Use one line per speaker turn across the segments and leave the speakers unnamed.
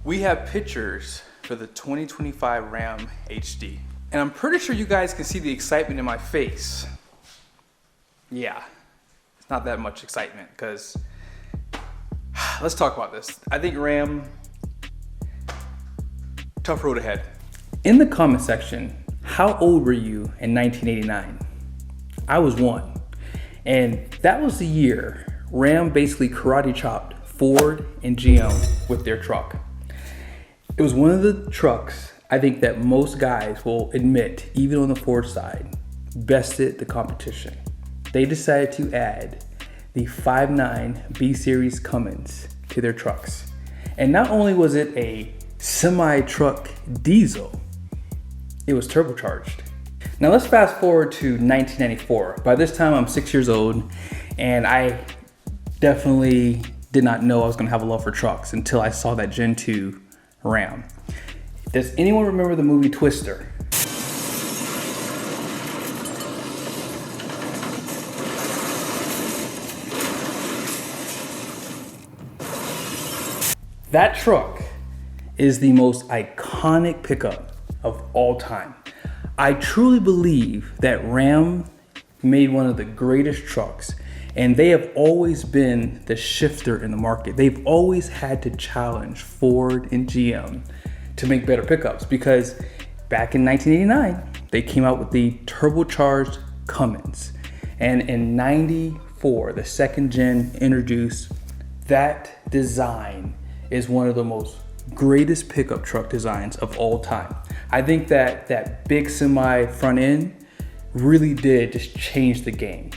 We have pictures for the 2025 Ram HD. And I'm pretty sure you guys can see the excitement in my face. Yeah, it's not that much excitement because let's talk about this. I think Ram, tough road ahead. In the comment section, how old were you in 1989? I was 1. And that was the year Ram basically karate chopped Ford and GM with their truck. It was one of the trucks I think that most guys will admit, even on the Ford side, bested the competition. They decided to add the 5.9 B Series Cummins to their trucks. And not only was it a semi-truck diesel, it was turbocharged. Now let's fast forward to 1994. By this time I'm 6 years old, and I definitely did not know I was gonna have a love for trucks until I saw that Gen 2 Ram. Does anyone remember the movie Twister? That truck is the most iconic pickup of all time. I truly believe that Ram made one of the greatest trucks, and they have always been the shifter in the market. They've always had to challenge Ford and GM to make better pickups, because back in 1989, they came out with the turbocharged Cummins. And in 94, the second gen introduced that design is one of the most greatest pickup truck designs of all time. I think that that big semi front end really did just change the game.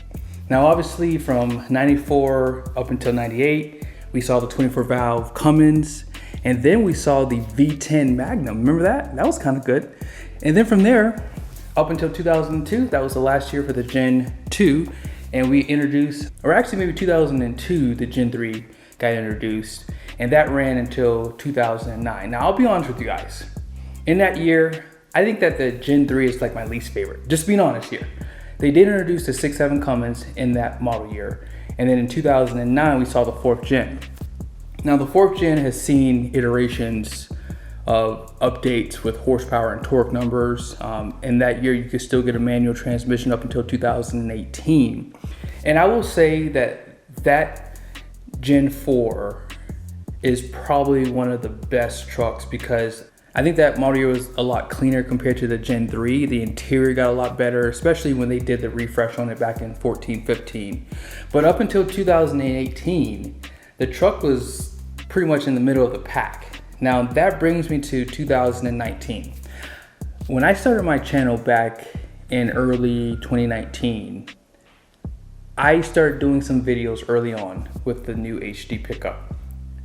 Now, obviously from 94 up until 98, we saw the 24 valve Cummins, and then we saw the V10 Magnum. Remember that? That was kind of good. And then from there, up until 2002, that was the last year for the Gen 2, and we introduced, or actually maybe 2002, the Gen 3 got introduced, and that ran until 2009. Now, I'll be honest with you guys. In that year, I think that the Gen 3 is like my least favorite, just being honest here. They did introduce the 6.7 Cummins in that model year, and then in 2009, we saw the 4th gen. Now, the 4th gen has seen iterations of updates with horsepower and torque numbers. In that year, you could still get a manual transmission up until 2018. And I will say that that Gen 4 is probably one of the best trucks, because I think that model year was a lot cleaner compared to the Gen 3. The interior got a lot better, especially when they did the refresh on it back in 14, 15. But up until 2018, the truck was pretty much in the middle of the pack. Now that brings me to 2019. When I started my channel back in early 2019, I started doing some videos early on with the new HD pickup.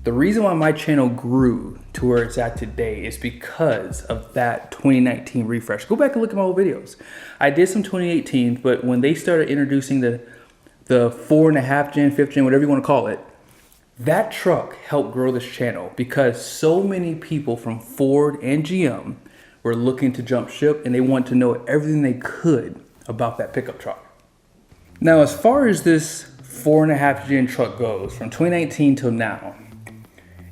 The reason why my channel grew to where it's at today is because of that 2019 refresh. Go back and look at my old videos. I did some 2018, but when they started introducing the 4.5 gen, 5th gen, whatever you want to call it, that truck helped grow this channel, because so many people from Ford and GM were looking to jump ship, and they wanted to know everything they could about that pickup truck. Now, as far as this 4.5 gen truck goes, from 2019 till now,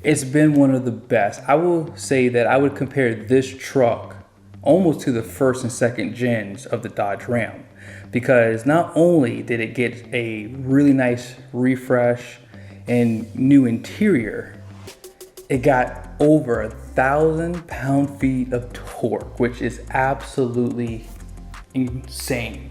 it's been one of the best. I will say that I would compare this truck almost to the 1st and 2nd gens of the Dodge Ram, because not only did it get a really nice refresh and new interior, it got over 1,000 pound-feet of torque, which is absolutely insane.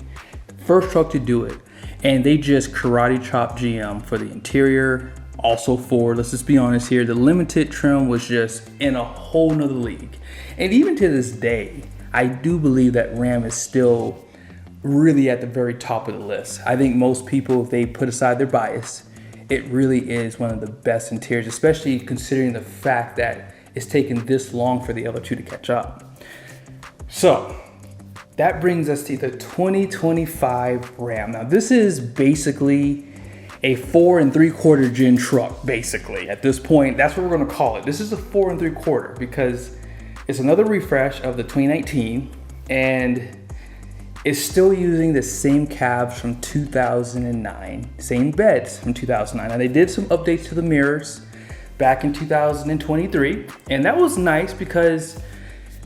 First truck to do it, and they just karate chopped GM for the interior. Also Ford, let's just be honest here, the limited trim was just in a whole nother league. And even to this day, I do believe that Ram is still really at the very top of the list. I think most people, if they put aside their bias, it really is one of the best interiors, especially considering the fact that it's taken this long for the other two to catch up. So that brings us to the 2025 Ram. Now this is basically a 4 3/4 gen truck, basically. At this point, that's what we're gonna call it. This is a 4 3/4 because it's another refresh of the 2019, and it's still using the same cabs from 2009, same beds from 2009. Now they did some updates to the mirrors. back in 2023. And that was nice because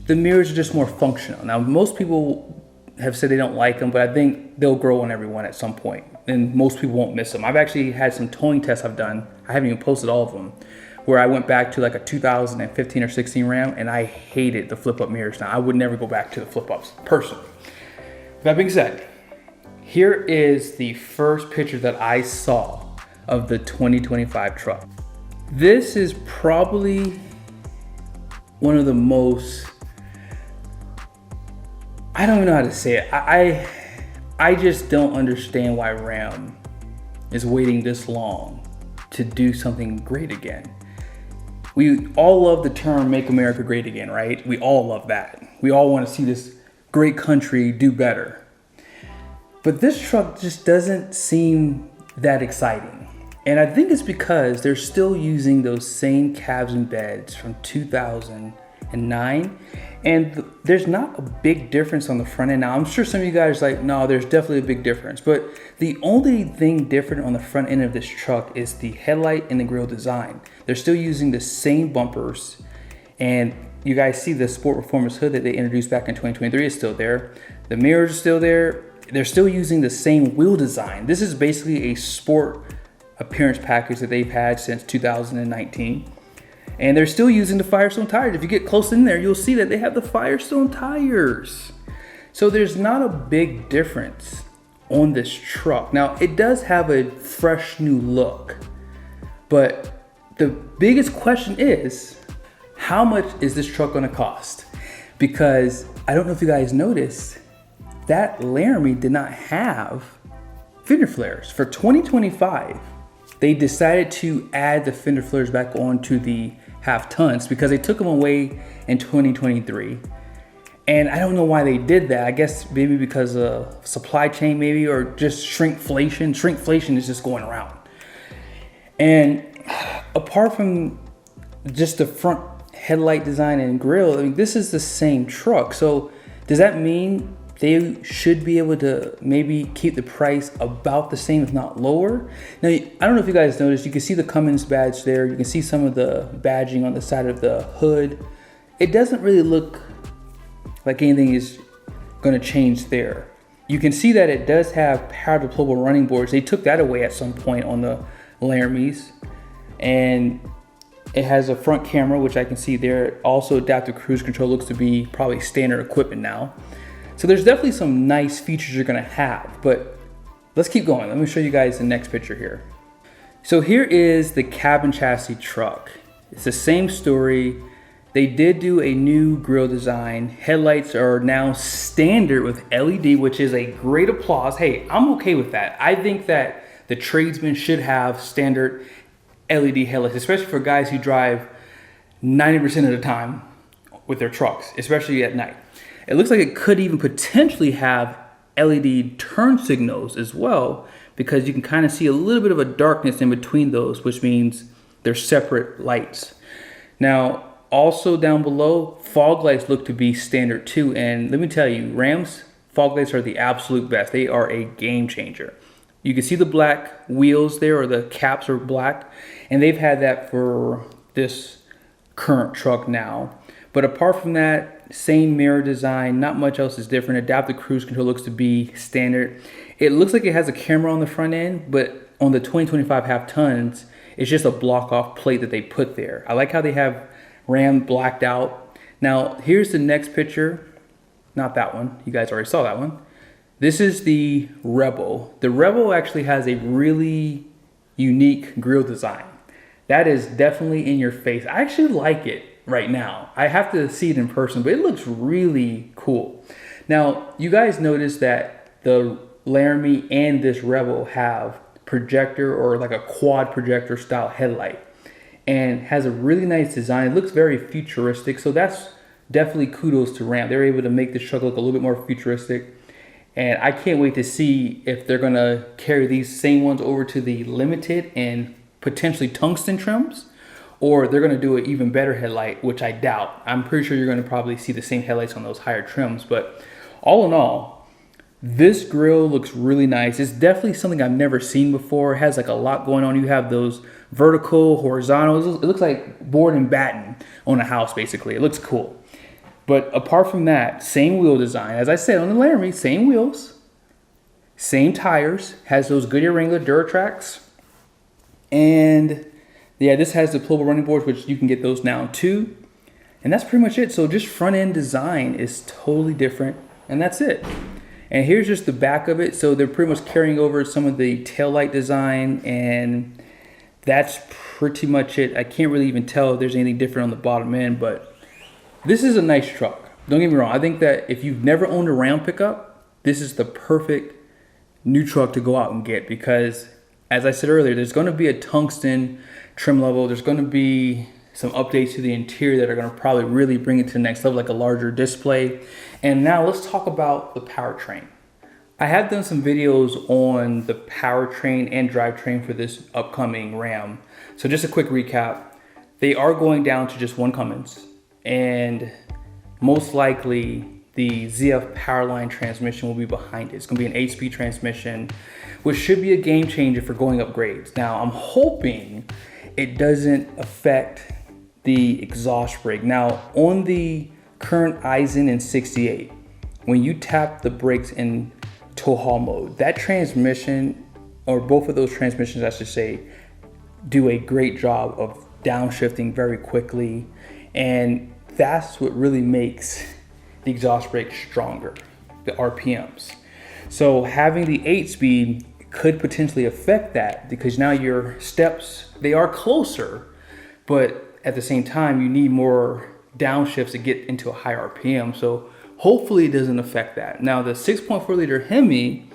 the mirrors are just more functional. Now, most people have said they don't like them, but I think they'll grow on everyone at some point, and most people won't miss them. I've actually had some towing tests I've done. I haven't even posted all of them, where I went back to like a 2015 or 16 Ram, and I hated the flip-up mirrors. Now, I would never go back to the flip-ups, personally. That being said, here is the first picture that I saw of the 2025 truck. This is probably one of the most, I don't even know how to say it. I just don't understand why Ram is waiting this long to do something great again. We all love the term "Make America Great Again," right? We all love that. We all want to see this great country do better. But this truck just doesn't seem that exciting. And I think it's because they're still using those same cabs and beds from 2009. And there's not a big difference on the front end. Now, I'm sure some of you guys are like, no, there's definitely a big difference. But the only thing different on the front end of this truck is the headlight and the grille design. They're still using the same bumpers. And you guys see the Sport Performance hood that they introduced back in 2023 is still there. The mirrors are still there. They're still using the same wheel design. This is basically a sport appearance package that they've had since 2019. And they're still using the Firestone tires. If you get close in there, you'll see that they have the Firestone tires. So there's not a big difference on this truck. Now, it does have a fresh new look, but the biggest question is, how much is this truck gonna cost? Because I don't know if you guys noticed, that Laramie did not have fender flares. For 2025, they decided to add the fender flares back onto the half tons because they took them away in 2023. And I don't know why they did that. I guess maybe because of supply chain maybe, or just shrinkflation. Shrinkflation is just going around. And apart from just the front headlight design and grille, I mean, this is the same truck. So does that mean they should be able to maybe keep the price about the same, if not lower? Now, I don't know if you guys noticed, you can see the Cummins badge there. You can see some of the badging on the side of the hood. It doesn't really look like anything is gonna change there. You can see that it does have power deployable running boards. They took that away at some point on the Laramies. And it has a front camera, which I can see there. Also, adaptive cruise control looks to be probably standard equipment now. So there's definitely some nice features you're gonna have, but let's keep going. Let me show you guys the next picture here. So here is the cabin chassis truck. It's the same story. They did do a new grille design. Headlights are now standard with LED, which is a great applause. Hey, I'm okay with that. I think that the tradesmen should have standard LED headlights, especially for guys who drive 90% of the time with their trucks, especially at night. It looks like it could even potentially have LED turn signals as well, because you can kind of see a little bit of a darkness in between those, which means they're separate lights. Now, also down below, fog lights look to be standard too. And let me tell you, Ram's fog lights are the absolute best. They are a game changer. You can see the black wheels there, or the caps are black, and they've had that for this current truck now. But apart from that, same mirror design, not much else is different. Adaptive cruise control looks to be standard. It looks like it has a camera on the front end, but on the 2025 half tons, it's just a block off plate that they put there. I like how they have Ram blacked out. Now, here's the next picture. Not that one. You guys already saw that one. This is the Rebel. The Rebel actually has a really unique grille design. That is definitely in your face. I actually like it right now. I have to see it in person, but it looks really cool. Now, you guys notice that the Laramie and this Rebel have projector, or like a quad projector style headlight, and has a really nice design. It looks very futuristic, so that's definitely kudos to Ram. They're able to make this truck look a little bit more futuristic, and I can't wait to see if they're gonna carry these same ones over to the Limited and potentially tungsten trims, or they're gonna do an even better headlight, which I doubt. I'm pretty sure you're gonna probably see the same headlights on those higher trims, but all in all, this grille looks really nice. It's definitely something I've never seen before. It has like a lot going on. You have those vertical, horizontal. It looks like board and batten on a house, basically. It looks cool. But apart from that, same wheel design. As I said on the Laramie, same wheels, same tires, has those Goodyear Wrangler Duratrax. And yeah, this has the deployable running boards, which you can get those now too. And that's pretty much it. So just front end design is totally different, and that's it. And here's just the back of it. So they're pretty much carrying over some of the taillight design, and that's pretty much it. I can't really even tell if there's anything different on the bottom end, but this is a nice truck. Don't get me wrong. I think that if you've never owned a Ram pickup, this is the perfect new truck to go out and get, because as I said earlier, there's going to be a tungsten trim level. There's going to be some updates to the interior that are going to probably really bring it to the next level, like a larger display. And now let's talk about the powertrain. I have done some videos on the powertrain and drivetrain for this upcoming Ram. So just a quick recap. They are going down to just one Cummins, and most likely the ZF Powerline transmission will be behind it. It's going to be an 8-speed transmission, which should be a game changer for going up grades. Now, I'm hoping it doesn't affect the exhaust brake. Now, on the current Eisen in 68, when you tap the brakes in tow haul mode, that transmission, or both of those transmissions, I should say, do a great job of downshifting very quickly. And that's what really makes the exhaust brake stronger, the RPMs. So having the 8-speed could potentially affect that, because now your steps, they are closer, but at the same time, you need more downshifts to get into a high RPM. So hopefully it doesn't affect that. Now the 6.4 liter Hemi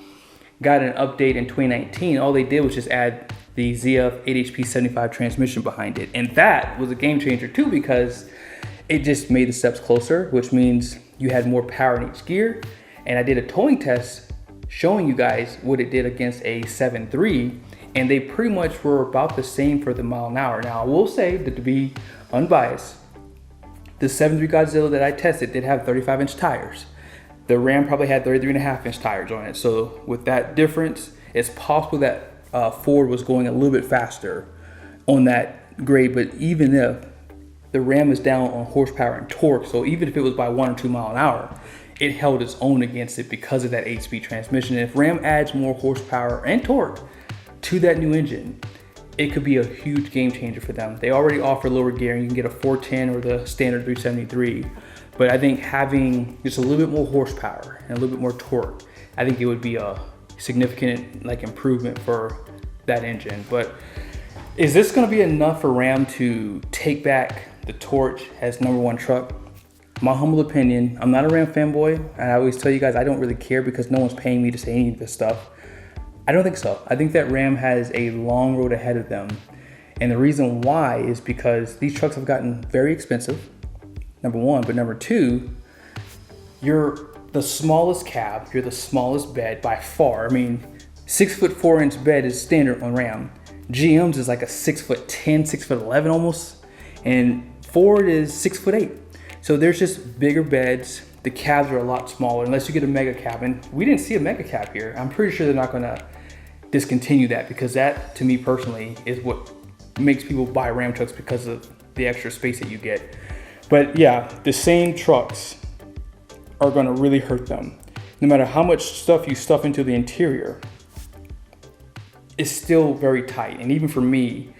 got an update in 2019. All they did was just add the ZF 8HP 75 transmission behind it. And that was a game changer too, because it just made the steps closer, which means you had more power in each gear. And I did a towing test showing you guys what it did against a 7.3, and they pretty much were about the same for the mile an hour. Now I will say that, to be unbiased, the 7.3 Godzilla that I tested did have 35-inch tires. The Ram probably had 33.5-inch tires on it. So with that difference, it's possible that Ford was going a little bit faster on that grade. But even if the Ram is down on horsepower and torque, so even if it was by 1 or 2 miles an hour, it held its own against it because of that 8-speed transmission. And if Ram adds more horsepower and torque to that new engine, it could be a huge game changer for them. They already offer lower gearing. You can get a 410 or the standard 373. But I think having just a little bit more horsepower and a little bit more torque, I think it would be a significant improvement for that engine. But is this gonna be enough for Ram to take back the torch as #1 truck? My humble opinion, I'm not a Ram fanboy, and I always tell you guys I don't really care because no one's paying me to say any of this stuff. I don't think so. I think that Ram has a long road ahead of them. And the reason why is because these trucks have gotten very expensive, #1, but #2, you're the smallest cab, you're the smallest bed by far. I mean, 6'4" bed is standard on Ram. GM's is like a 6'10", 6'11" almost, and Ford is 6'8". So there's just bigger beds. The cabs are a lot smaller unless you get a mega cab, and we didn't see a mega cab here. I'm pretty sure they're not gonna discontinue that, because that, to me personally, is what makes people buy Ram trucks, because of the extra space that you get. But yeah, the same trucks are gonna really hurt them. No matter how much stuff you stuff into the interior, it's still very tight. And even for me,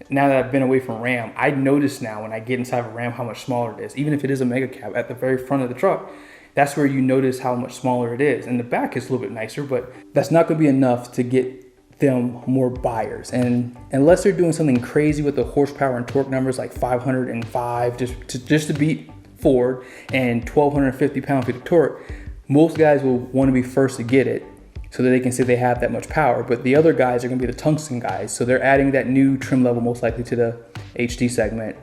now that I've been away from Ram, I notice now when I get inside of a Ram how much smaller it is. Even if it is a mega cab at the very front of the truck, that's where you notice how much smaller it is. And the back is a little bit nicer, but that's not gonna be enough to get them more buyers. And unless they're doing something crazy with the horsepower and torque numbers like 505 just to beat Ford, and 1,250 pound-feet of torque, most guys will want to be first to get it so that they can say they have that much power. But the other guys are going to be the tungsten guys, so they're adding that new trim level most likely to the HD segment.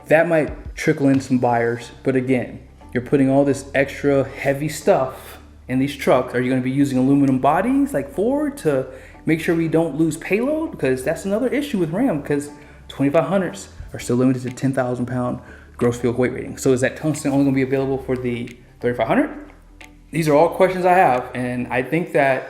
That might trickle in some buyers, but again, you're putting all this extra heavy stuff in these trucks. Are you going to be using aluminum bodies like Ford to make sure we don't lose payload? Because that's another issue with Ram, because 2500s are still limited to 10,000 pound gross vehicle weight rating. So is that tungsten only going to be available for the 3500? These are all questions I have, and I think that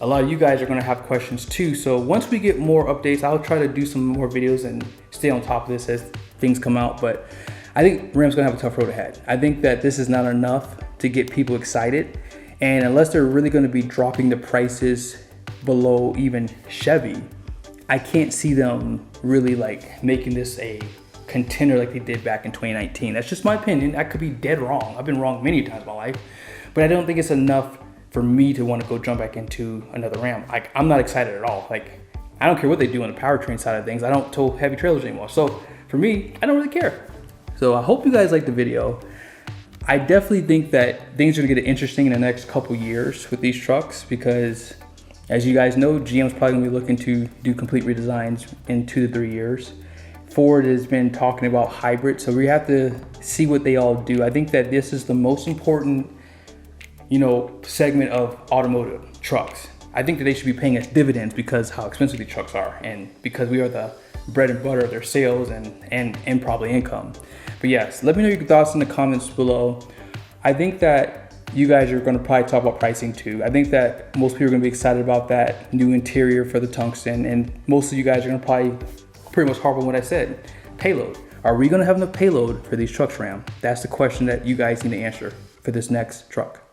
a lot of you guys are gonna have questions too. So once we get more updates, I'll try to do some more videos and stay on top of this as things come out. But I think Ram's gonna have a tough road ahead. I think that this is not enough to get people excited. And unless they're really gonna be dropping the prices below even Chevy, I can't see them really like making this a contender like they did back in 2019. That's just my opinion. I could be dead wrong. I've been wrong many times in my life, but I don't think it's enough for me to want to go jump back into another Ram. Like, I'm not excited at all. Like, I don't care what they do on the powertrain side of things. I don't tow heavy trailers anymore. So for me, I don't really care. So I hope you guys liked the video. I definitely think that things are gonna get interesting in the next couple years with these trucks, because as you guys know, GM's probably gonna be looking to do complete redesigns in 2 to 3 years. Ford has been talking about hybrid, so we have to see what they all do. I think that this is the most important, segment of automotive trucks. I think that they should be paying us dividends because how expensive these trucks are, and because we are the bread and butter of their sales and probably income. But yes, let me know your thoughts in the comments below. I think that you guys are gonna probably talk about pricing too. I think that most people are gonna be excited about that new interior for the tungsten, and most of you guys are gonna probably pretty much harp on what I said. Payload. Are we gonna have enough payload for these trucks, Ram? That's the question that you guys need to answer for this next truck.